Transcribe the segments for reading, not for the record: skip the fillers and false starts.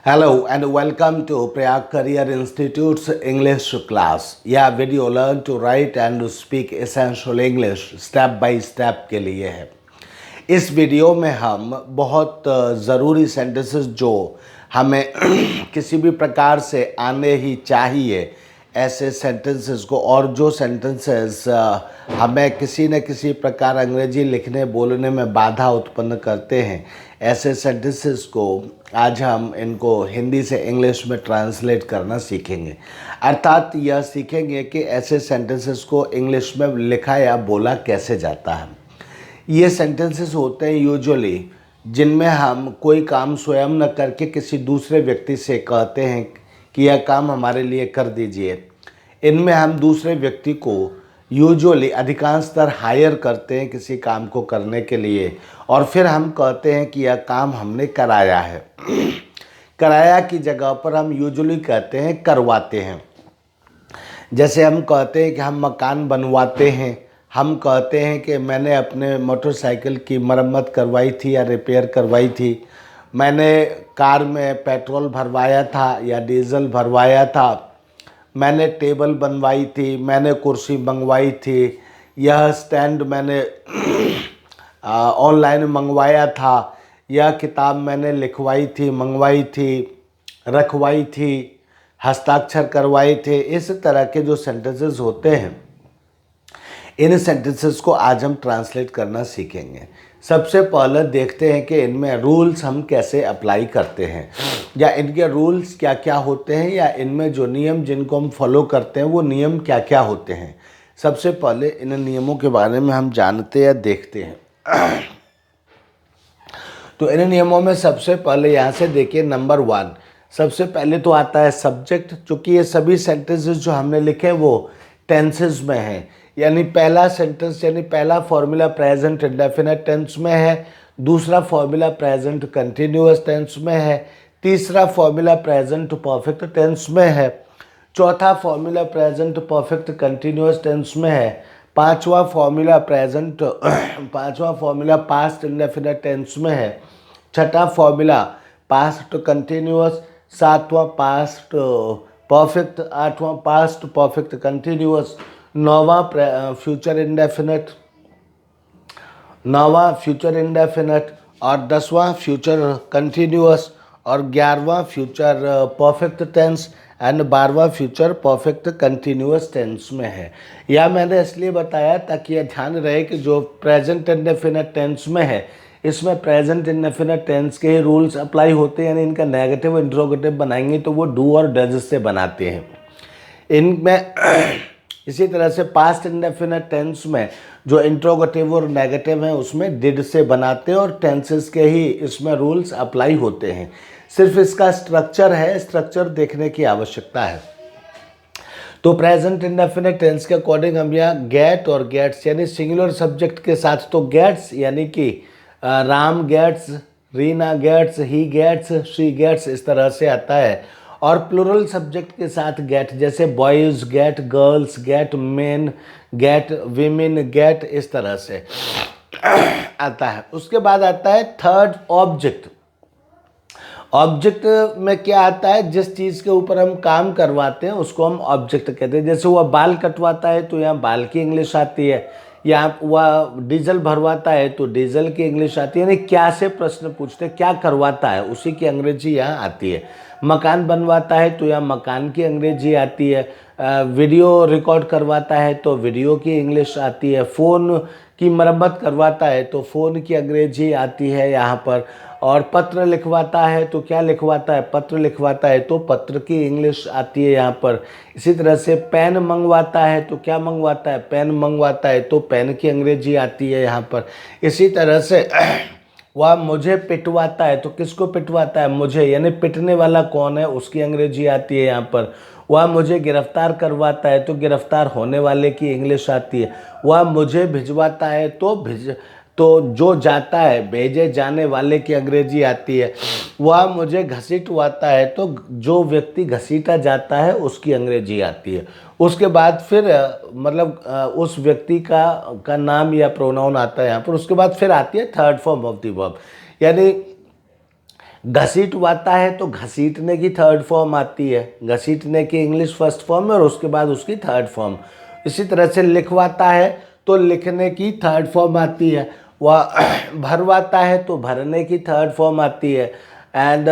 Hello and welcome to Prayag Career Institute's English class. यह video learn to write and to speak essential English step by step के लिए है। इस video में हम बहुत ज़रूरी सेंटेंसेस जो हमें किसी भी प्रकार से आने ही चाहिए ऐसे सेंटेंसेस को, और जो सेंटेंसेस हमें किसी न किसी प्रकार अंग्रेजी लिखने बोलने में बाधा उत्पन्न करते हैं, ऐसे सेंटेंसेस को आज हम इनको हिंदी से इंग्लिश में ट्रांसलेट करना सीखेंगे। अर्थात यह सीखेंगे कि ऐसे सेंटेंसेस को इंग्लिश में लिखा या बोला कैसे जाता है। ये सेंटेंसेस होते हैं यूजुअली जिनमें हम कोई काम स्वयं न करके किसी दूसरे व्यक्ति से कहते हैं कि यह काम हमारे लिए कर दीजिए। इनमें हम दूसरे व्यक्ति को यूजुअली अधिकांशतर हायर करते हैं किसी काम को करने के लिए, और फिर हम कहते हैं कि यह काम हमने कराया है। कराया की जगह पर हम यूजुअली कहते हैं करवाते हैं। जैसे हम कहते हैं कि हम मकान बनवाते हैं, हम कहते हैं कि मैंने अपने मोटरसाइकिल की मरम्मत करवाई थी या रिपेयर करवाई थी, मैंने कार में पेट्रोल भरवाया था या डीजल भरवाया था, मैंने टेबल बनवाई थी, मैंने कुर्सी मंगवाई थी, यह स्टैंड मैंने ऑनलाइन मंगवाया था, यह किताब मैंने लिखवाई थी, मंगवाई थी, रखवाई थी, हस्ताक्षर करवाए थे। इस तरह के जो सेंटेंसेस होते हैं, इन सेंटेंसेस को आज हम ट्रांसलेट करना सीखेंगे। सबसे पहले देखते हैं कि इनमें रूल्स हम कैसे अप्लाई करते हैं, या इनके रूल्स क्या क्या होते हैं, या इनमें जो नियम जिनको हम फॉलो करते हैं वो नियम क्या क्या होते हैं। सबसे पहले इन नियमों के बारे में हम जानते या देखते हैं। तो इन नियमों में सबसे पहले यहाँ से देखिए, नंबर 1 सबसे पहले तो आता है सब्जेक्ट। चूँकि ये सभी सेंटेंसेस जो हमने लिखे वो टेंसेस में हैं, यानी पहला सेंटेंस यानी पहला फॉर्मूला प्रेजेंट इंडेफिनिट टेंस में है, दूसरा फॉर्मूला प्रेजेंट कंटिन्यूअस टेंस में है, तीसरा फॉर्मूला प्रेजेंट परफेक्ट टेंस में है, चौथा formula present perfect continuous tense में है, पांचवा फॉर्मूला पास्ट इंडेफिनिट टेंस में है, छठा फॉर्मूला पास्ट कंटिन्यूअस, सातवां पास्ट परफेक्ट, आठवां पास्ट परफेक्ट कंटिन्यूअस, नौवां फ्यूचर इंडेफिनिट और 10वां फ्यूचर कंटिन्यूअस और 11वां फ्यूचर परफेक्ट टेंस एंड 12वां फ्यूचर परफेक्ट कंटिन्यूअस टेंस में है। यह मैंने इसलिए बताया ताकि यह ध्यान रहे कि जो प्रेजेंट इंडेफिनिट टेंस में है, इसमें प्रेजेंट इंडेफिनिट टेंस के ही रूल्स अप्लाई होते हैं, यानी इनका नेगेटिव इंट्रोगेटिव बनाएंगे तो वो डू और डज से बनाते हैं। इनमें इसी तरह से पास्ट इंडेफिनिट टेंस में जो इंट्रोगेटिव और नेगेटिव है उसमें डिड से बनाते हैं, और टेंसेस के ही इसमें रूल्स अप्लाई होते हैं। सिर्फ इसका स्ट्रक्चर है, स्ट्रक्चर देखने की आवश्यकता है। तो प्रेजेंट इंडेफिनिट टेंस के अकॉर्डिंग हम यहाँ गेट और गेट्स यानी सिंगुलर सब्जेक्ट के साथ तो गेट्स यानी कि Ram gets, Reena gets, he gets, she gets इस तरह से आता है, और प्लूरल सब्जेक्ट के साथ गेट जैसे boys get, girls get, men get, women get इस तरह से आता है। उसके बाद आता है थर्ड ऑब्जेक्ट। ऑब्जेक्ट में क्या आता है, जिस चीज़ के ऊपर हम काम करवाते हैं उसको हम ऑब्जेक्ट कहते हैं। जैसे वह बाल कटवाता है तो यहाँ बाल की इंग्लिश आती है, या वह डीजल भरवाता है तो डीजल की इंग्लिश आती है, यानी क्या से प्रश्न पूछते हैं, क्या करवाता है उसी की अंग्रेजी यहाँ आती है। मकान बनवाता है तो यहाँ मकान की अंग्रेजी आती है, वीडियो रिकॉर्ड करवाता है तो वीडियो की इंग्लिश आती है, फ़ोन की मरम्मत करवाता है तो फ़ोन की अंग्रेजी आती है यहाँ पर, और पत्र लिखवाता है तो क्या लिखवाता है, पत्र लिखवाता है तो पत्र की इंग्लिश आती है यहाँ पर। इसी तरह से पेन मंगवाता है तो क्या मंगवाता है, पेन मंगवाता है तो पेन की अंग्रेजी आती है यहाँ पर। इसी तरह से वह मुझे पिटवाता है तो किसको पिटवाता है, मुझे, यानी पिटने वाला कौन है उसकी अंग्रेजी आती है यहाँ पर। वह मुझे गिरफ्तार करवाता है तो गिरफ्तार होने वाले की इंग्लिश आती है। वह मुझे भिजवाता है तो जो जाता है भेजे जाने वाले की अंग्रेजी आती है। वह मुझे घसीटवाता है तो जो व्यक्ति घसीटा जाता है उसकी अंग्रेजी आती है। उसके बाद फिर उस व्यक्ति का नाम या प्रोनाउन आता है यहाँ पर। उसके बाद फिर आती है third form of the verb, यानी घसीटवाता है तो घसीटने की थर्ड फॉर्म आती है, घसीटने की इंग्लिश फर्स्ट फॉर्म है और उसके बाद उसकी थर्ड फॉर्म। इसी तरह से लिखवाता है तो लिखने की थर्ड फॉर्म आती है। वह भरवाता है तो भरने की थर्ड फॉर्म आती है। एंड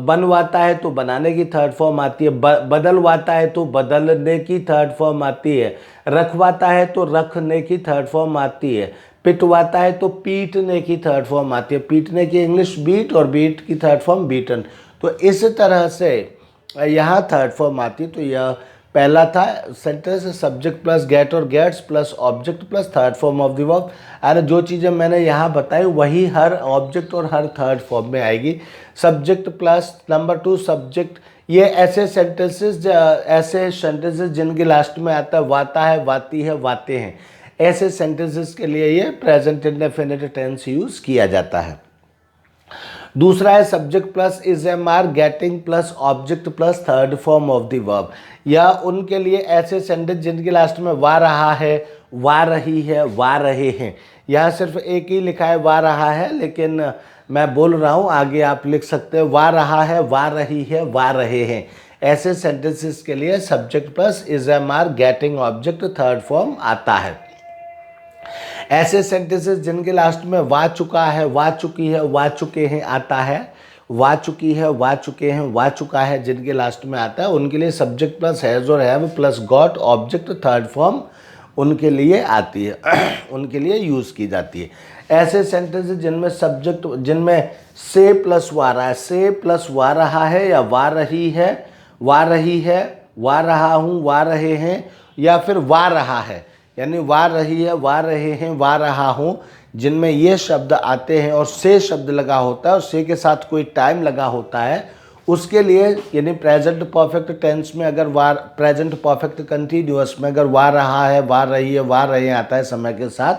बनवाता है तो बनाने की थर्ड फॉर्म आती है। बदलवाता है तो बदलने की थर्ड फॉर्म आती है। रखवाता है तो रखने की थर्ड फॉर्म आती है। पिटवाता है तो पीटने की थर्ड फॉर्म आती है। पीटने की इंग्लिश बीट और बीट की थर्ड फॉर्म बीटन। तो इस तरह से यहाँ थर्ड फॉर्म आती। तो यह पहला था सेंटेंस सब्जेक्ट प्लस गेट और gets plus object plus third form of the verb. और जो चीज़ें मैंने यहाँ बताई वही हर ऑब्जेक्ट और हर थर्ड फॉर्म में आएगी। सब्जेक्ट प्लस नंबर 2 सब्जेक्ट, ये ऐसे सेंटेंसेस जिनके लास्ट में आता है वाता है, वाती है, वाते हैं, ऐसे सेंटेंसेस के लिए ये प्रेजेंट इंडेफिनिट टेंस यूज किया जाता है। दूसरा है subject plus is am are getting plus object plus third form of the verb. या उनके लिए ऐसे सेंटेंस जिनके लास्ट में वा रहा है, वा रही है, वा रहे हैं। यहाँ सिर्फ एक ही लिखा है वा रहा है, लेकिन मैं बोल रहा हूँ आगे आप लिख सकते हैं वा रहा है, वा रही है, वा रहे हैं। ऐसे सेंटेंसेस के लिए subject plus is am are getting object third form आता है। ऐसे सेंटेंसेस जिनके लास्ट में वा चुका है, वा चुकी है, वा चुके हैं आता है, वा चुकी है, वा चुके हैं, वा चुका है जिनके लास्ट में आता है, उनके लिए सब्जेक्ट प्लस हैज और have plus got object third form उनके लिए आती है, उनके लिए यूज़ की जाती है। ऐसे सेंटेंसेस जिनमें सब्जेक्ट, जिनमें से प्लस वा रहा है, से प्लस वा रहा है या वा रही है, वा रही है, वा रहा हूँ, वा रहे हैं, या फिर वा रहा है, यानी वा रही है, वा रहे हैं, वा रहा हूँ, जिनमें ये शब्द आते हैं और से शब्द लगा होता है और से के साथ कोई टाइम लगा होता है, उसके लिए यानी प्रेजेंट परफेक्ट टेंस में अगर प्रेजेंट परफेक्ट कंटिन्यूअस में अगर वा रहा है, वा रही है, वा रहे हैं आता है समय के साथ,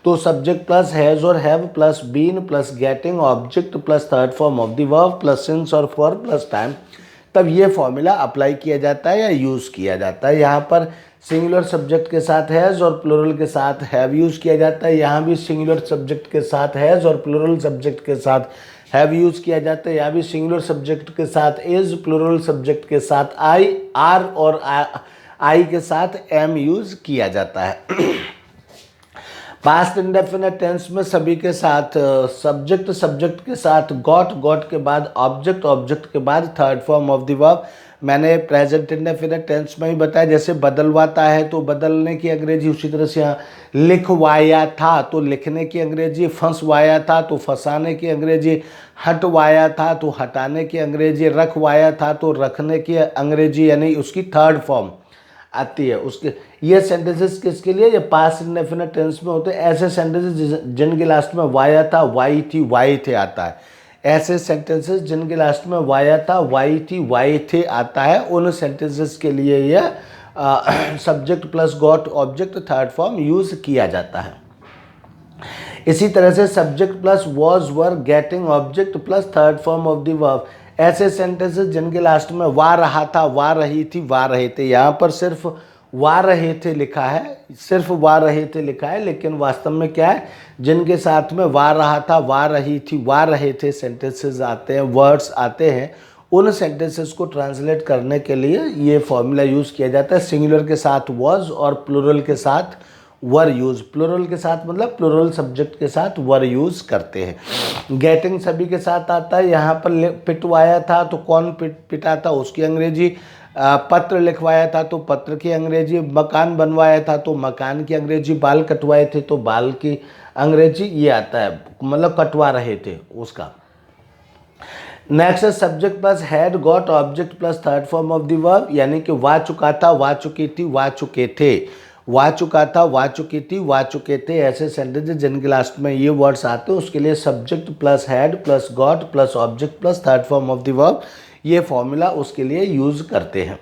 तो सब्जेक्ट प्लस हैज़ और have plus been plus getting object plus third form of the verb plus since और फॉर प्लस टाइम, तब ये फॉर्मूला अप्लाई किया जाता है या यूज़ किया जाता है। यहाँ पर सिंगुलर सब्जेक्ट के साथ हैज़ और प्लूरल के साथ हैव यूज़ किया जाता है। यहाँ भी सिंगुलर सब्जेक्ट के साथ हैज़ और प्लूरल सब्जेक्ट के साथ हैव यूज़ किया जाता है। यहाँ भी सिंगुलर सब्जेक्ट के साथ इज़, प्लूरल सब्जेक्ट के साथ आई, आर और आई के साथ एम यूज़ किया जाता है। पास्ट इंडेफिनिट टेंस में सभी के साथ सब्जेक्ट, सब्जेक्ट के साथ गॉट, गॉट के बाद ऑब्जेक्ट, ऑब्जेक्ट के बाद third form of the verb. मैंने प्रेजेंट इंडेफिनिट टेंस में ही बताया, जैसे बदलवाता है तो बदलने की अंग्रेजी, उसी तरह से यहाँ लिखवाया था तो लिखने की अंग्रेजी, फंसवाया था तो फंसाने की अंग्रेजी, हटवाया था तो हटाने की अंग्रेजी, रखवाया था तो रखने की अंग्रेजी, यानी उसकी थर्ड फॉर्म आती है। उसके ये सेंटेंसेस किसके लिए, ये पास्ट इंडेफिनिट टेंस में होते हैं। ऐसे सेंटेंसेस जिनके लास्ट में वाया था, वाई थी, वाई थे आता है। ऐसे सेंटेंसेस जिनके लास्ट में वाया था, वाई थी, वाई थे आता है, उन सेंटेंसेस के लिए यह subject plus got object third form use किया जाता है। इसी तरह से subject plus was, were, getting object plus third form of the verb. ऐसे सेंटेंसेस जिनके लास्ट में वा रहा था, वा रही थी, वा रहे थे, यहाँ पर सिर्फ वा रहे थे लिखा है, सिर्फ वा रहे थे लिखा है, लेकिन वास्तव में क्या है, जिनके साथ में वा रहा था, वा रही थी, वा रहे थे सेंटेंसेस आते हैं, वर्ड्स आते हैं, उन सेंटेंसेस को ट्रांसलेट करने के लिए ये फॉर्मूला यूज़ किया जाता है। सिंगुलर के साथ वॉज और प्लूरल के साथ वर यूज़, प्लूरल के साथ मतलब प्लूरल सब्जेक्ट के साथ वर यूज़ करते हैं। गेटिंग सभी के साथ आता है। यहाँ पर पिटवाया था तो कौन पिटा था उसकी अंग्रेजी, पत्र लिखवाया था तो पत्र की अंग्रेजी, मकान बनवाया था तो मकान की अंग्रेजी, बाल कटवाए थे तो बाल की अंग्रेजी, ये आता है, मतलब कटवा रहे थे उसका। नेक्स्ट है subject plus had got object plus third form of the verb, यानी कि वा चुका था, वा चुकी थी, वा चुके थे, वा चुका था, वा चुकी थी, वा चुके थे। ऐसे सेंटेंसेस जिनके लास्ट में ये वर्ड्स आते हैं उसके लिए subject plus had plus got plus object plus third form of the verb, ये फॉर्मूला उसके लिए यूज करते हैं।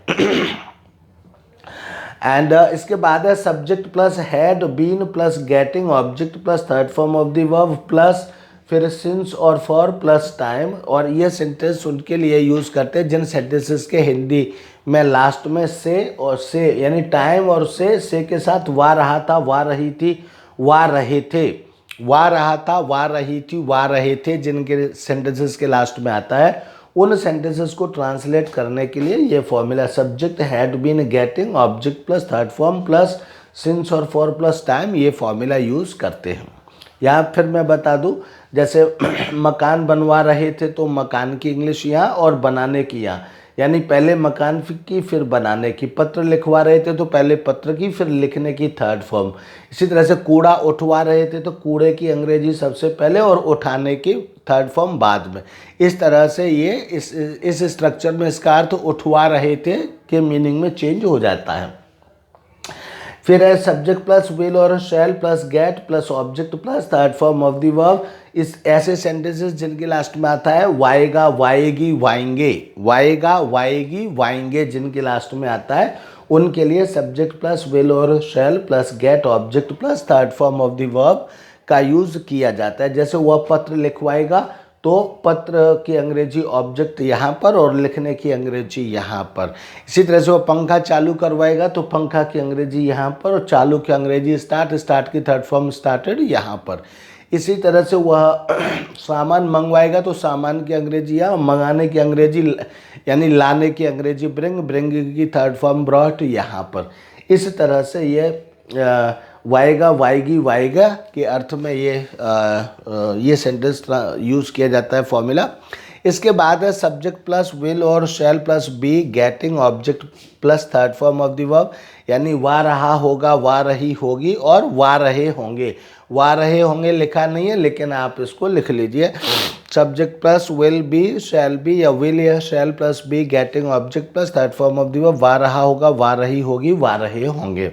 एंड इसके बाद है subject plus had been plus getting object plus third form of the verb plus फिर सिंस और फॉर प्लस टाइम, और ये सेंटेंस उनके लिए यूज़ करते हैं जिन सेंटेंसेस के हिंदी में लास्ट में से और से यानी टाइम और से के साथ वा रहा था, वा रही थी, वा रहे थे, वा रहा था, वा रही थी, वा रहे थे, जिनके सेंटेंसेस के लास्ट में आता है, उन सेंटेंसेस को ट्रांसलेट करने के लिए ये formula subject had been getting object plus third form plus since और फॉर प्लस टाइम, ये फॉर्मूला यूज़ करते हैं। यहाँ फिर मैं बता दूँ, जैसे मकान बनवा रहे थे तो मकान की इंग्लिश यहाँ और बनाने की यहाँ, यानी पहले मकान की फिर बनाने की। पत्र लिखवा रहे थे तो पहले पत्र की फिर लिखने की थर्ड फॉर्म। इसी तरह से कूड़ा उठवा रहे थे तो कूड़े की अंग्रेजी सबसे पहले और उठाने की थर्ड फॉर्म बाद में। इस तरह से ये इस स्ट्रक्चर में इसका अर्थ उठवा रहे थे के मीनिंग में चेंज हो जाता है। फिर है सब्जेक्ट प्लस विल और shall plus gate plus object plus third form of the verb. इस ऐसे सेंटेंसेस जिनके लास्ट में आता है वाएगा, वाएगी, वाएंगे, वाएगा, वाएगी, वाएंगे, जिनके लास्ट में आता है उनके लिए सब्जेक्ट प्लस विल और shall plus get object plus third form of the verb का यूज़ किया जाता है। जैसे वह पत्र लिखवाएगा तो पत्र की अंग्रेजी ऑब्जेक्ट यहाँ पर और लिखने की अंग्रेजी यहाँ पर। इसी तरह से वो पंखा चालू करवाएगा तो पंखा की अंग्रेजी यहाँ पर और चालू की अंग्रेजी स्टार्ट, स्टार्ट की थर्ड फॉर्म स्टार्टेड यहाँ पर। इसी तरह से वह सामान मंगवाएगा तो सामान की अंग्रेजी यहाँ, मंगाने की अंग्रेजी यानी लाने की अंग्रेजी ब्रिंग, ब्रिंग की थर्ड फॉर्म ब्रॉट यहाँ पर। इस तरह से ये वाएगा, वाएगी, वाएगा के अर्थ में ये सेंटेंस यूज़ किया जाता है फॉर्मूला। इसके बाद है सब्जेक्ट प्लस विल और shall plus be getting object plus third form of the verb, यानी वा रहा होगा, वा रही होगी और वा रहे होंगे। वा रहे होंगे लिखा नहीं है लेकिन आप इसको लिख लीजिए। Subject plus will be, shall be या विल या शैल plus be getting object plus third form of the verb, वा रहा होगा, वा रही होगी, वा रहे होंगे।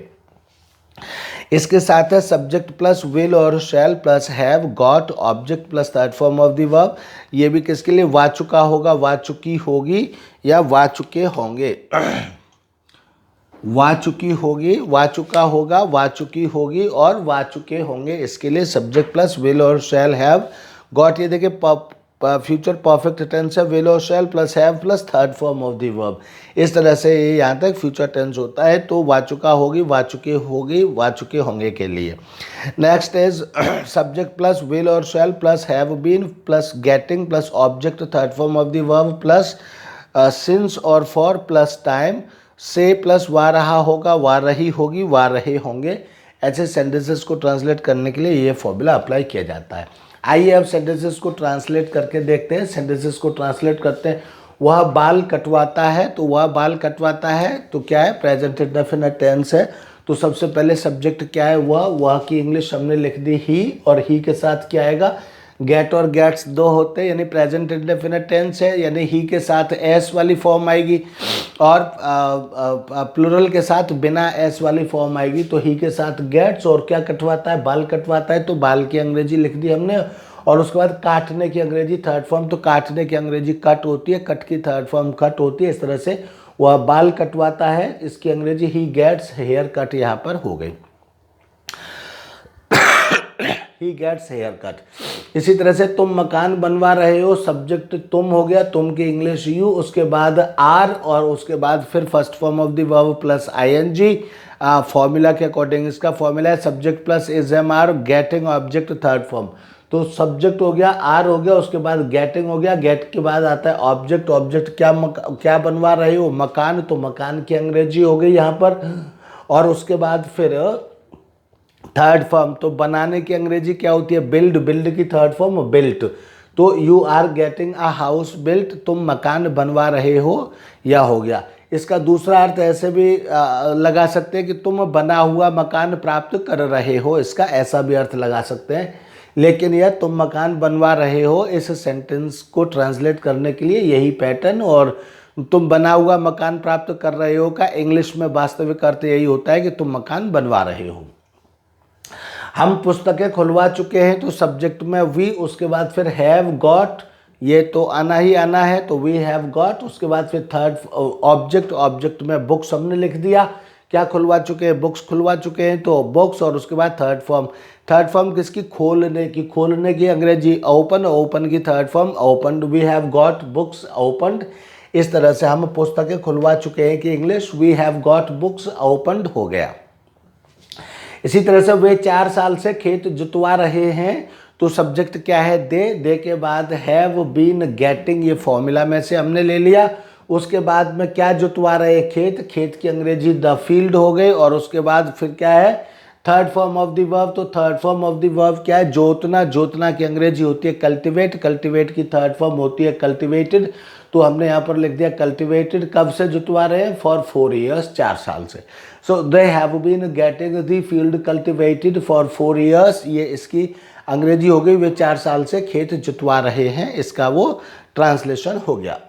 इसके साथ है सब्जेक्ट प्लस विल और shall plus have got object plus third form of the verb. ये भी किसके लिए, वा चुका होगा, वा चुकी होगी या वा चुके होंगे। वा चुकी होगी, वा चुका होगा, वा चुकी होगी और वा चुके होंगे। इसके लिए सब्जेक्ट प्लस विल और शैल हैव गॉट। ये देखिए फ्यूचर परफेक्ट टेंस है, विल और shall plus have plus third form of the verb. इस तरह से ये यहाँ तक फ्यूचर टेंस होता है। तो वा चुका होगी, वा चुके होगी, वा चुके होंगे के लिए। Next is subject plus will और shall plus have been plus getting plus object third form of the verb plus since और फॉर प्लस टाइम से प्लस वा रहा होगा, वा रही होगी, वा रहे होंगे। ऐसे सेंटेंसेस को ट्रांसलेट करने के लिए ये फॉर्मूला अप्लाई किया जाता है। आइए अब सेंटेंसेस को ट्रांसलेट करके देखते हैं। सेंटेंसेस को ट्रांसलेट करते हैं। वह बाल कटवाता है तो वह बाल कटवाता है तो क्या है, प्रेजेंट इंडेफिनिट टेंस है। तो सबसे पहले सब्जेक्ट क्या है, वह की इंग्लिश हमने लिख दी ही, और ही के साथ क्या आएगा, गेट और गेट्स दो होते हैं, यानी प्रेजेंट इंडेफिनिट टेंस है, यानी ही के साथ एस वाली फॉर्म आएगी और प्लूरल के साथ बिना एस वाली फॉर्म आएगी। तो ही के साथ गेट्स और क्या कटवाता है, बाल कटवाता है। तो बाल की अंग्रेजी लिख दी हमने और उसके बाद काटने की अंग्रेजी थर्ड फॉर्म। तो काटने की अंग्रेजी कट होती है, कट की थर्ड फॉर्म कट होती है। इस तरह से वह बाल कटवाता है, इसकी अंग्रेजी ही गेट्स हेयर कट यहाँ पर हो गई। He gets hair cut. इसी तरह से तुम मकान बनवा रहे हो, सब्जेक्ट तुम हो गया, तुम की इंग्लिश यू, उसके बाद आर और उसके बाद फिर first form of the verb plus ING. Formula के अकॉर्डिंग इसका फॉर्मूला है subject plus is am are getting object third form. तो सब्जेक्ट हो गया, आर हो गया, उसके बाद गेटिंग हो गया, गेट के बाद आता है ऑब्जेक्ट। ऑब्जेक्ट क्या बनवा रहे हो, मकान, तो मकान की अंग्रेजी हो गई यहाँ पर। और उसके बाद फिर थर्ड फॉर्म, तो बनाने की अंग्रेजी क्या होती है, बिल्ड, बिल्ड की थर्ड फॉर्म बिल्ट। तो you are getting a house built, तुम मकान बनवा रहे हो, या हो गया। इसका दूसरा अर्थ ऐसे भी लगा सकते हैं कि तुम बना हुआ मकान प्राप्त कर रहे हो, इसका ऐसा भी अर्थ लगा सकते हैं। लेकिन यह तुम मकान बनवा रहे हो, इस सेंटेंस को ट्रांसलेट करने के लिए यही पैटर्न और तुम बना हुआ मकान प्राप्त कर रहे हो का इंग्लिश में वास्तविक अर्थ यही होता है कि तुम मकान बनवा रहे हो। हम पुस्तकें खुलवा चुके हैं, तो सब्जेक्ट में वी, उसके बाद फिर हैव गॉट, ये तो आना ही आना है, तो वी हैव गॉट। उसके बाद फिर थर्ड ऑब्जेक्ट, ऑब्जेक्ट में बुक्स हमने लिख दिया, क्या खुलवा चुके हैं, बुक्स खुलवा चुके हैं, तो बुक्स। और उसके बाद थर्ड फॉर्म, थर्ड फॉर्म किसकी, खोलने की, खोलने की अंग्रेजी ओपन, ओपन की third form opened, we have got books opened. इस तरह से हम पुस्तकें खुलवा चुके हैं कि English we have got books opened हो गया। इसी तरह से वे 4 साल से खेत जुतवा रहे हैं, तो सब्जेक्ट क्या है, दे के बाद हैव बीन गेटिंग, ये फॉर्मूला में से हमने ले लिया। उसके बाद में क्या जुतवा रहे, खेत की अंग्रेजी द फील्ड हो गई, और उसके बाद फिर क्या है, third form of the verb, तो third form of the verb क्या है, जोतना की अंग्रेजी होती है कल्टिवेट की थर्ड फॉर्म होती है कल्टिवेटेड, तो हमने यहाँ पर लिख दिया कल्टिवेटेड। कब से जुतवा रहे हैं, फॉर 4 ईयर्स, 4 साल से। So they have been getting the field cultivated for 4 years, ये इसकी अंग्रेजी हो गई, वे 4 साल से खेत जुतवा रहे हैं, इसका वो ट्रांसलेशन हो गया।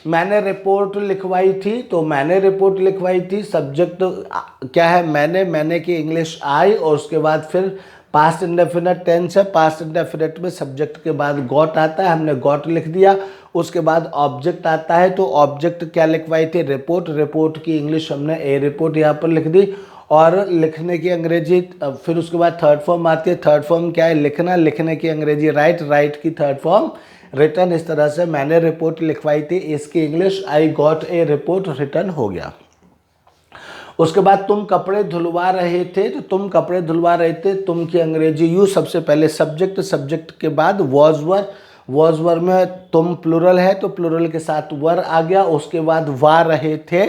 मैंने रिपोर्ट लिखवाई थी, तो मैंने रिपोर्ट लिखवाई थी, सब्जेक्ट क्या है, मैंने की इंग्लिश आई, और उसके बाद फिर पास्ट इंडेफिनिट टेंस है, पास्ट इंडेफिनिट में सब्जेक्ट के बाद गॉट आता है, हमने गॉट लिख दिया। उसके बाद ऑब्जेक्ट आता है, तो ऑब्जेक्ट क्या लिखवाई थी, रिपोर्ट की इंग्लिश हमने ए रिपोर्ट यहाँ पर लिख दी, और लिखने की अंग्रेजी फिर उसके बाद थर्ड फॉर्म आती है, थर्ड फॉर्म क्या है, लिखने की अंग्रेजी राइट की थर्ड फॉर्म रिटर्न। इस तरह से मैंने रिपोर्ट लिखवाई थी, इसकी English I got a report return हो गया। उसके बाद तुम कपड़े धुलवा रहे थे, तो तुम कपड़े धुलवा रहे थे, तुम की अंग्रेजी यू, सबसे पहले सब्जेक्ट के बाद वॉज वर में तुम प्लूरल है, तो प्लूरल के साथ वर आ गया। उसके बाद वा रहे थे,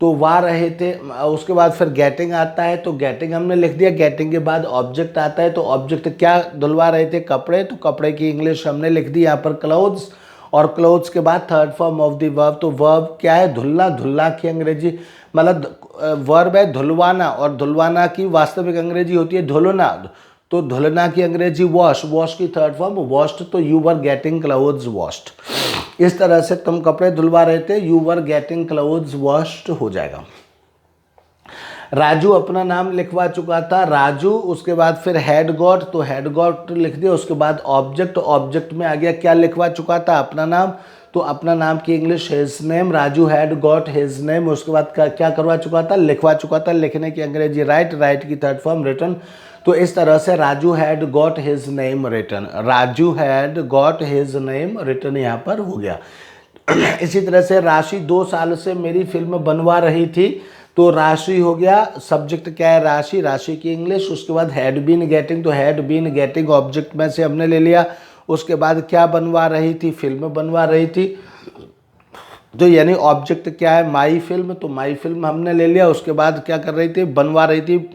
तो वा रहे थे, उसके बाद फिर गेटिंग आता है, तो गेटिंग हमने लिख दिया। गेटिंग के बाद ऑब्जेक्ट आता है, तो ऑब्जेक्ट क्या धुलवा रहे थे, कपड़े, तो कपड़े की इंग्लिश हमने लिख दी यहाँ पर क्लोथ्स, और क्लोथ्स के बाद third form of the verb, तो वर्ब क्या है, धुलना की अंग्रेजी मतलब वर्ब है धुलवाना, और धुलवाना की वास्तविक अंग्रेजी होती है धुलना, तो धुलना की अंग्रेजी वॉश की थर्ड फॉर्म वॉश्ड, तो you were getting clothes washed. इस तरह से तुम कपड़े धुलवा रहे थे, you were getting clothes washed हो जाएगा। राजू अपना नाम लिखवा चुका था, राजू, उसके बाद फिर हैड गॉट, तो हैड गॉट लिख दिया। उसके बाद ऑब्जेक्ट में आ गया क्या लिखवा चुका था, अपना नाम, तो अपना नाम की English his name, Raju had got his name. उसके बाद क्या करवा चुका था, लिखवा चुका था, लिखने की अंग्रेजी राइट की थर्ड फॉर्म रिटर्न। तो इस तरह से Raju had got his name return, Raju had got his name return यहाँ पर हो गया। इसी तरह से राशि 2 साल से मेरी फिल्म बनवा रही थी, तो राशि हो गया, सब्जेक्ट क्या है, राशि की इंग्लिश। उसके बाद हैड बीन गेटिंग, तो हैड बीन गेटिंग ऑब्जेक्ट में से हमने ले लिया। उसके बाद क्या बनवा रही थी, फिल्म बनवा रही थी, तो यानी ऑब्जेक्ट क्या है, माई फिल्म, तो माई फिल्म हमने ले लिया। उसके बाद क्या कर रही थी, बनवा रही थी,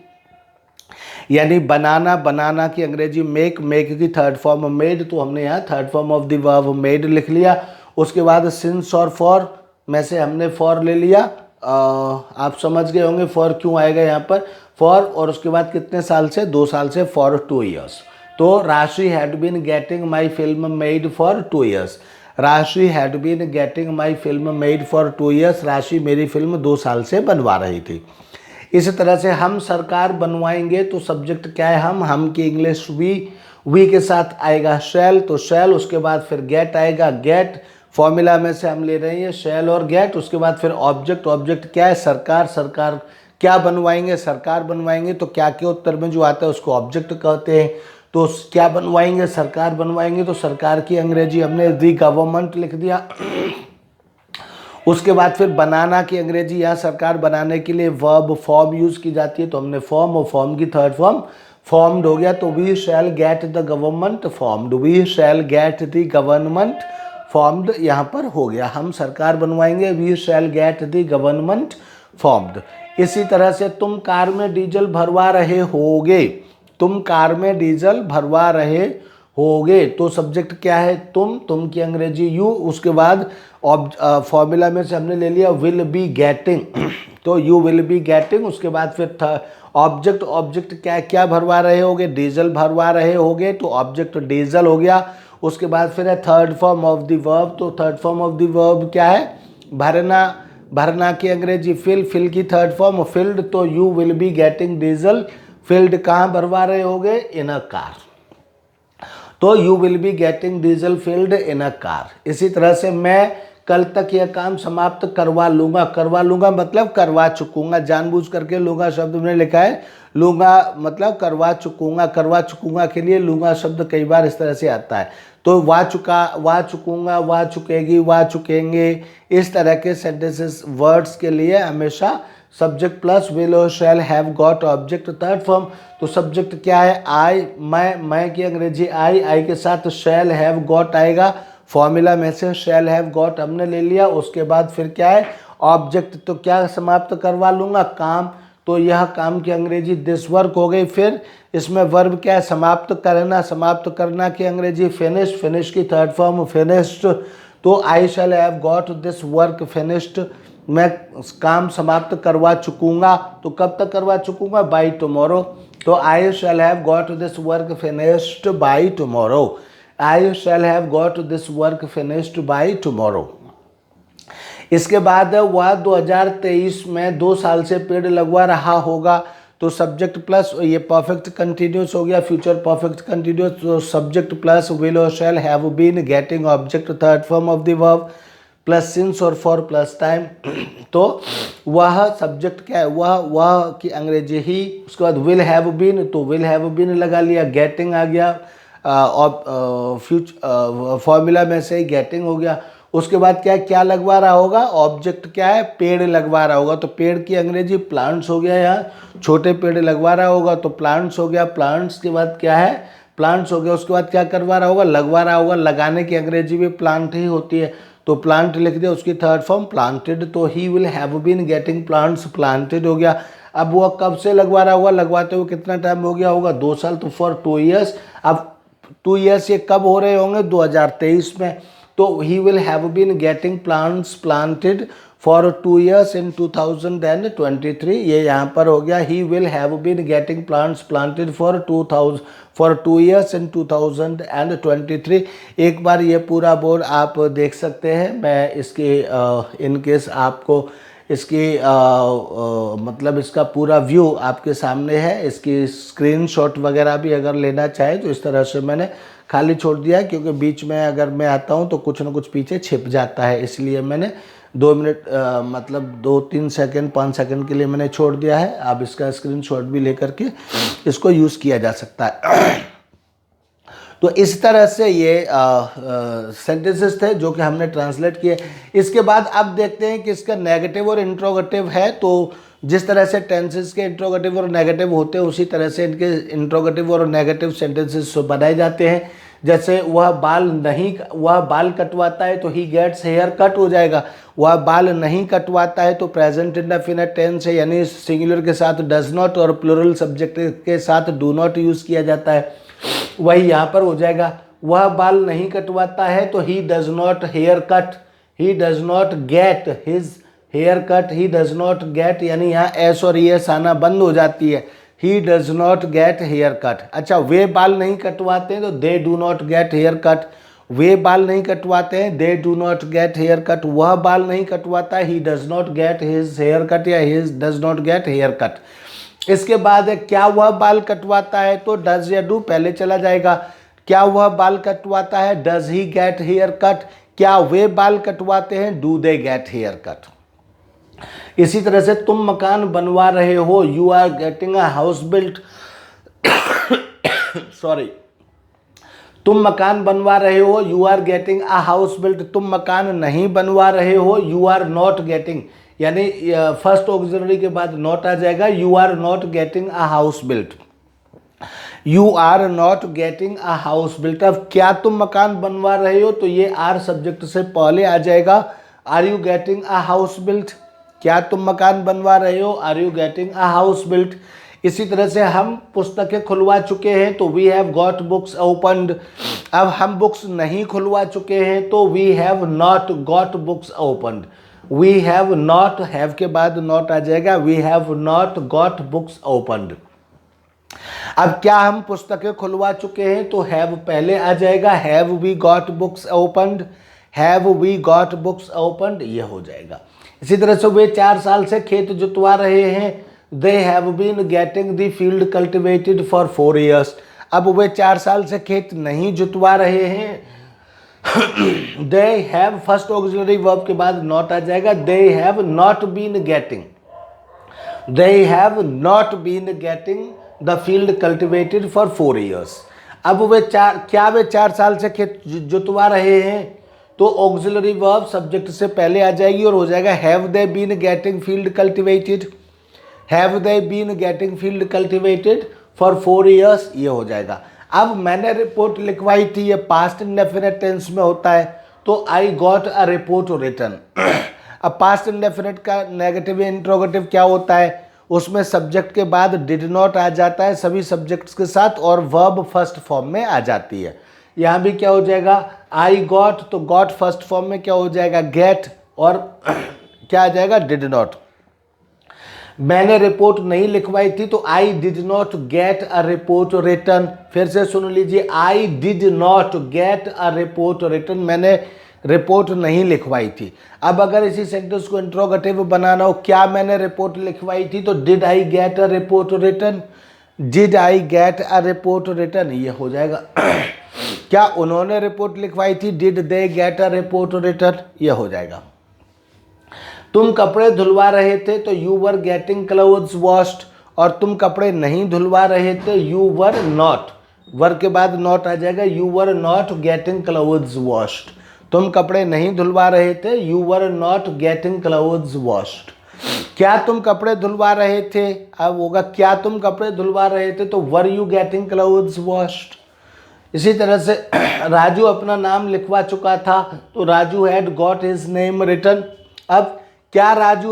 यानी बनाना की अंग्रेजी मेक की थर्ड फॉर्म मेड, तो हमने यहाँ third form of the verb made लिख लिया। उसके बाद सिंस और फॉर में से हमने फॉर ले लिया, आप समझ गए होंगे फॉर क्यों आएगा यहाँ पर फॉर। और उसके बाद कितने साल से, 2 साल से, फॉर 2 ईयर्स। तो Rashi had been getting my film made for 2 years, Rashi had been getting my film made for 2 years, Rashi मेरी फिल्म 2 साल से बनवा रही थी। इसी तरह से हम सरकार बनवाएंगे, तो सब्जेक्ट क्या है, हम की इंग्लिश वी के साथ आएगा शैल, तो शैल। उसके बाद फिर गेट आएगा, गेट फॉर्मूला में से हम ले रहे हैं शैल और गेट। उसके बाद फिर ऑब्जेक्ट क्या है, सरकार क्या बनवाएंगे, सरकार बनवाएंगे, तो क्या के उत्तर में जो आता है उसको ऑब्जेक्ट कहते हैं। तो क्या बनवाएंगे, सरकार बनवाएंगे, तो सरकार की अंग्रेजी हमने दी गवर्नमेंट लिख दिया। उसके बाद फिर बनाना की अंग्रेजी, यहाँ सरकार बनाने के लिए वर्ब फॉर्म यूज की जाती है, तो हमने फॉर्म, और फॉर्म की थर्ड फॉर्म फॉर्म्ड हो गया, तो we shall get the government formed, we shall get the government formed यहाँ पर हो गया। हम सरकार बनवाएंगे, we shall get the government formed. इसी तरह से तुम कार में डीजल भरवा रहे होगे, तुम कार में डीजल भरवा रहे होगे, तो सब्जेक्ट क्या है, तुम की अंग्रेजी यू। उसके बाद फॉर्मूला में से हमने ले लिया विल बी गेटिंग, तो यू विल बी गेटिंग। उसके बाद फिर ऑब्जेक्ट क्या भरवा रहे होगे, डीजल भरवा रहे होगे, तो ऑब्जेक्ट डीजल हो गया। उसके बाद फिर है third form of the verb, तो third form of the verb क्या है, भरना की अंग्रेजी फिल की थर्ड फॉर्म फिल्ड, तो you will be getting diesel filled, कहाँ भरवा रहे होगे, इन अ कार, तो you will be getting diesel filled in a car. इसी तरह से मैं कल तक यह काम समाप्त करवा लूँगा मतलब करवा चुकूँगा, जानबूझ करके लूँगा शब्द मैंने लिखा है, लूँगा मतलब करवा चुकूँगा के लिए लूँगा शब्द कई बार इस तरह से आता है, तो वा चुकूँगा, वा चुकेगी, वा चुकेंगे, इस तरह के सेंटेंसेस वर्ड्स के लिए हमेशा सब्जेक्ट प्लस विल और shall have got object third form. तो सब्जेक्ट क्या है? आई, मैं की अंग्रेजी आई के साथ शैल हैव गॉट आएगा। फॉर्मूला में से शैल हैव गॉट हमने ले लिया। उसके बाद फिर क्या है? ऑब्जेक्ट। तो क्या समाप्त करवा लूँगा? काम। तो यह काम की अंग्रेजी दिस वर्क हो गई। फिर इसमें वर्ब क्या है? समाप्त करना। समाप्त करना की अंग्रेजी फिनिश। फिनिश की थर्ड फॉर्म फिनिश्ड। तो I shall have got this work finished. मैं काम समाप्त करवा चुकूंगा। तो कब तक करवा चुकूंगा? By tomorrow. तो I shall have got this work finished by tomorrow. I shall have got this work finished by tomorrow. इसके बाद वह 2023 में 2 साल से पेड़ लगवा रहा होगा। तो सब्जेक्ट प्लस ये परफेक्ट कंटिन्यूस हो गया, फ्यूचर परफेक्ट कंटिन्यूस। तो सब्जेक्ट प्लस विल और shall have been getting object third form of the verb plus since और फॉर प्लस टाइम। तो वह सब्जेक्ट क्या है? वह की अंग्रेजी ही। उसके बाद विल हैव बीन, तो विल हैव बीन लगा लिया। गेटिंग आ गया, फ्यूचर फॉर्मूला में से गेटिंग हो गया। उसके बाद क्या लगवा रहा होगा? ऑब्जेक्ट क्या है? पेड़ लगवा रहा होगा। तो पेड़ की अंग्रेजी प्लांट्स हो गया। यहाँ छोटे पेड़ लगवा रहा होगा तो प्लांट्स हो गया। प्लांट्स के बाद क्या है? प्लांट्स हो गया। उसके बाद क्या करवा रहा होगा? लगवा रहा होगा। लगाने की अंग्रेजी भी प्लांट ही होती है। तो प्लांट लिख दिया, उसकी थर्ड फॉर्म प्लांटेड। तो he will have been getting plants planted हो गया। अब वह कब से लगवा रहा होगा? लगवाते हुए कितना टाइम हो गया होगा? 2 साल। तो फॉर 2 ईयर्स। अब 2 ईयर्स ये कब हो रहे होंगे? 2023 में। तो he will have been getting plants planted for 2 years in 2023। ये यहाँ पर हो गया। He will have been getting plants planted for 2 years in 2023। एक बार ये पूरा बोर्ड आप देख सकते हैं। मैं इसके इन केस आपको इसकी मतलब इसका पूरा व्यू आपके सामने है। इसकी स्क्रीनशॉट वगैरह भी अगर लेना चाहे तो इस तरह से मैंने खाली छोड़ दिया है, क्योंकि बीच में अगर मैं आता हूँ तो कुछ ना कुछ पीछे छिप जाता है। इसलिए मैंने 2 मिनट मतलब 2-3 सेकंड 5 सेकंड के लिए मैंने छोड़ दिया है। आप इसका स्क्रीनशॉट भी लेकर के इसको यूज़ किया जा सकता है। तो इस तरह से ये सेंटेंसेस थे जो कि हमने ट्रांसलेट किए। इसके बाद अब देखते हैं कि इसका नेगेटिव और इंट्रोगेटिव है। तो जिस तरह से टेंसेस के इंट्रोगेटिव और नेगेटिव होते हैं उसी तरह से इनके इंट्रोगेटिव और नेगेटिव सेंटेंसेस बनाए जाते हैं। जैसे वह बाल कटवाता है तो ही गेट्स हेयर कट हो जाएगा। वह बाल नहीं कटवाता है तो प्रेजेंट इंडेफिनिट टेंस है, यानी सिंगुलर के साथ डज नॉट और प्लूरल सब्जेक्ट के साथ डू नॉट यूज़ किया जाता है। वही यहाँ पर हो जाएगा। वह बाल नहीं कटवाता है तो he does not hair cut, he does not get his hair cut, he does not get, यानी यहाँ एस और एस आना बंद हो जाती है। He does not get hair cut. अच्छा, वे बाल नहीं कटवाते हैं तो they do not get hair cut. वे बाल नहीं कटवाते हैं, they do not get hair cut. वह बाल नहीं कटवाता है, he does not get his hair cut या he does not get hair cut. इसके बाद क्या वह बाल कटवाता है, तो डज या डू पहले चला जाएगा। क्या वह बाल कटवाता है, does he get hair cut. क्या वे बाल कटवाते हैं, do they get hair cut. इसी तरह से तुम मकान बनवा रहे हो, you are getting a house built. Sorry, तुम मकान बनवा रहे हो, you are getting a house built. तुम मकान नहीं बनवा रहे हो, यू आर नॉट गेटिंग, यानी फर्स्ट ऑक्सिलरी के बाद नॉट आ जाएगा। You are not getting a house built, you are not getting a house built. अब क्या तुम मकान बनवा रहे हो, तो ये आर सब्जेक्ट से पहले आ जाएगा। Are you getting a house built, क्या तुम मकान बनवा रहे हो, are you getting a house built. इसी तरह से हम पुस्तकें खुलवा चुके हैं तो we have got books opened. अब हम बुक्स नहीं खुलवा चुके हैं तो we have not got books opened. We have not, have के बाद नॉट आ जाएगा, we have not got books opened. अब क्या हम पुस्तकें खुलवा चुके हैं, तो हैव पहले आ जाएगा, have we got books opened, have we got books opened, ये हो जाएगा। इसी तरह से वे 4 साल से खेत जुतवा रहे हैं, they have been getting the field cultivated for 4 years. अब वे 4 साल से खेत नहीं जुतवा रहे हैं, they have first auxiliary verb के बाद नॉट आ जाएगा, they have not been getting, they have not been getting the field cultivated for 4 years. अब वे 4 साल से खेत जुतवा रहे हैं, तो ऑक्सिलरी वर्ब सब्जेक्ट से पहले आ जाएगी और हो जाएगा have they been getting field cultivated. Have they been getting field cultivated for 4 years, ये हो जाएगा। अब मैंने रिपोर्ट लिखवाई थी, ये पास्ट इंडेफिनिट टेंस में होता है, तो I got a report written. अब पास्ट इंडेफिनिट का नेगेटिव इंट्रोगेटिव क्या होता है, उसमें सब्जेक्ट के बाद डिड नॉट आ जाता है सभी सब्जेक्ट्स के साथ और वर्ब फर्स्ट फॉर्म में आ जाती है। यहाँ भी क्या हो जाएगा, आई गॉट, तो गॉट फर्स्ट फॉर्म में क्या हो जाएगा, गेट, और क्या आ जाएगा, डिड नॉट। मैंने रिपोर्ट नहीं लिखवाई थी तो I did not get a report written. फिर से सुन लीजिए, I did not get a report written, मैंने रिपोर्ट नहीं लिखवाई थी। अब अगर इसी सेंटेंस को इंट्रोगेटिव बनाना हो, क्या मैंने रिपोर्ट लिखवाई थी, तो did I get a report written, did I get a report written, ये हो जाएगा। क्या उन्होंने रिपोर्ट लिखवाई थी, did they get a report written, ये हो जाएगा। तुम कपड़े धुलवा रहे थे तो you were getting clothes washed, और तुम कपड़े नहीं धुलवा रहे थे, यू वर नॉट, वर के बाद नॉट आ जाएगा, you were not getting clothes washed. तुम कपड़े नहीं धुलवा रहे थे, you were not getting clothes washed. क्या तुम कपड़े धुलवा रहे थे, अब होगा क्या तुम कपड़े धुलवा रहे थे, तो were you getting clothes washed. इसी तरह से राजू अपना नाम लिखवा चुका था, तो Raju had got his name written. अब क्या राजू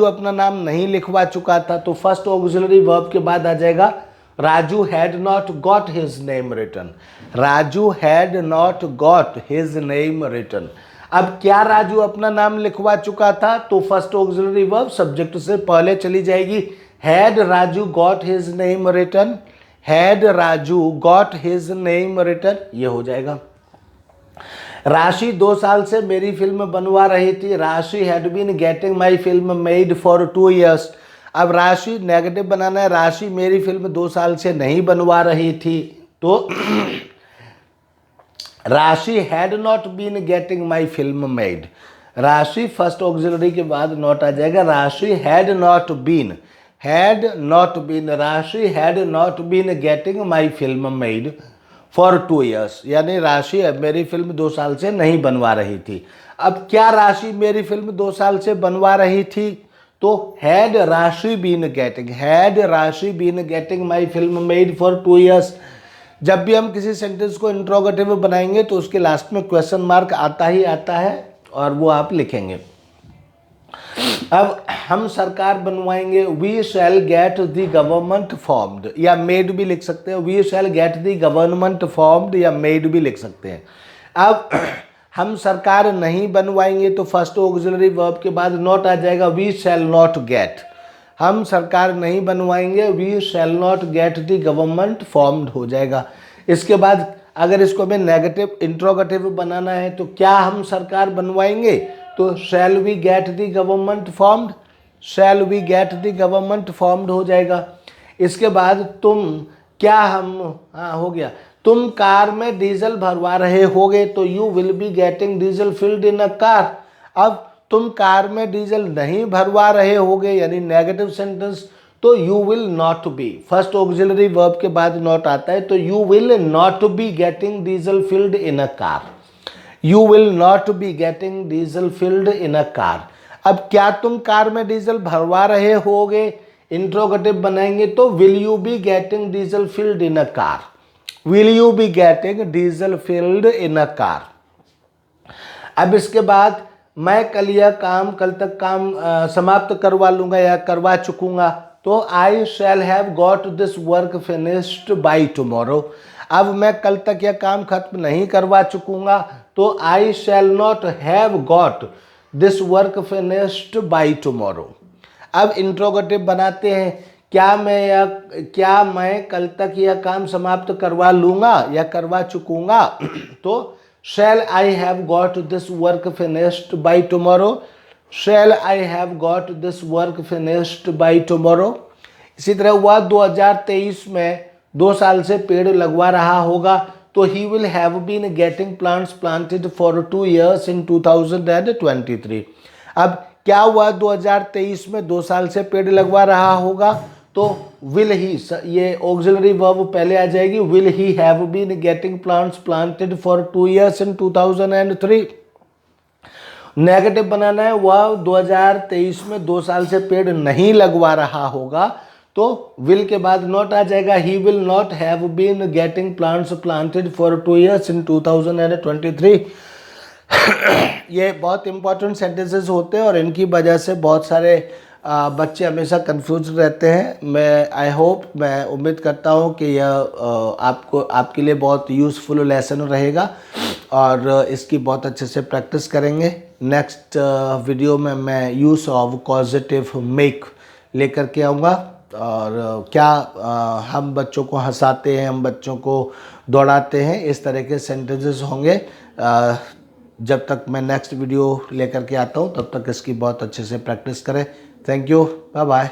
अपना नाम नहीं लिखवा चुका था, तो फर्स्ट ऑक्सिलरी वर्ब के बाद आ जाएगा Raju had not got his name written, Raju had not got his name written. अब क्या राजू अपना नाम लिखवा चुका था, तो फर्स्ट ऑक्सिलरी वर्ब सब्जेक्ट से पहले चली जाएगी, had Raju got his name written, had Raju got his name written, ये हो जाएगा। राशि 2 साल से मेरी फिल्म बनवा रही थी, Rashi had been getting my film made for 2 years। अब राशि नेगेटिव बनाना है, राशि मेरी फिल्म 2 साल से नहीं बनवा रही थी, तो Rashi had not been getting my film made, Rashi first auxiliary के बाद नॉट आ जाएगा, Rashi had not been, Rashi had not been getting my film made for 2 years, यानी राशि मेरी फिल्म 2 साल से नहीं बनवा रही थी। अब क्या राशि मेरी फिल्म 2 साल से बनवा रही थी, तो had Rashi been getting my film made for 2 years। जब भी हम किसी सेंटेंस को इंट्रोगेटिव बनाएंगे तो उसके लास्ट में क्वेश्चन मार्क आता ही आता है, और वो आप लिखेंगे। अब हम सरकार बनवाएंगे, we shall get the government formed, या मेड भी लिख सकते हैं, we shall get the government formed, या मेड भी लिख सकते हैं। अब हम सरकार नहीं बनवाएंगे तो फर्स्ट ऑक्सिलरी वर्ब के बाद नॉट आ जाएगा, वी शैल नॉट गेट, हम सरकार नहीं बनवाएंगे, we shall not get the government formed हो जाएगा। इसके बाद अगर इसको हमें नेगेटिव इंट्रोगेटिव बनाना है, तो क्या हम सरकार बनवाएंगे, तो shall we get the government formed, shall we get the government formed हो जाएगा। इसके बाद तुम क्या हम, हो गया, तुम कार में डीजल भरवा रहे होगे, तो you will be getting diesel filled in a car. अब तुम कार में डीजल नहीं भरवा रहे होगे, यानी नेगेटिव सेंटेंस, तो you will not be, first auxiliary verb के बाद नॉट आता है, तो you will not be getting diesel filled in a car, you will not be getting diesel filled in a car. अब क्या तुम कार में डीजल भरवा रहे होगे, इंट्रोगेटिव बनाएंगे, तो will you B getting diesel filled in a car, will you B getting diesel filled in a car. अब इसके बाद मैं कल तक काम समाप्त करवा लूँगा या करवा चुकूँगा, तो I shall have got this work finished by tomorrow. अब मैं कल तक यह काम खत्म नहीं करवा चुकूँगा, तो I shall not have got this work finished by tomorrow. अब इंट्रोगेटिव बनाते हैं, क्या मैं कल तक यह काम समाप्त करवा लूँगा या करवा चुकूँगा, तो shall I have got this work finished by tomorrow, shall I have got this work finished by tomorrow. इसी तरह हुआ 2023 में 2 साल से पेड़ लगवा रहा होगा, तो he will have been getting plants planted for 2 years in 2023। अब क्या हुआ 2023 में 2 साल से पेड़ लगवा रहा होगा, तो विल ही, ये ऑक्सिलरी वर्ब पहले आ जाएगी, will he have been getting plants planted for 2 years in 2003। Negative बनाना है, वह 2023 में 2 साल से पेड़ नहीं लगवा रहा होगा तो विल के बाद नॉट आ जाएगा, he will not have been getting plants planted for 2 years in 2023। ये बहुत इंपॉर्टेंट सेंटेंसेस होते हैं और इनकी वजह से बहुत सारे बच्चे हमेशा कंफ्यूज रहते हैं। मैं उम्मीद करता हूँ कि यह आपके लिए बहुत यूज़फुल लेसन रहेगा और इसकी बहुत अच्छे से प्रैक्टिस करेंगे। नेक्स्ट वीडियो में मैं यूज़ ऑफ पॉजिटिव मेक लेकर के आऊँगा और क्या हम बच्चों को हंसाते हैं, हम बच्चों को दौड़ाते हैं, इस तरह के सेंटेंसेस होंगे। जब तक मैं नेक्स्ट वीडियो लेकर के आता हूँ तब तक इसकी बहुत अच्छे से प्रैक्टिस करें। Thank you, bye bye.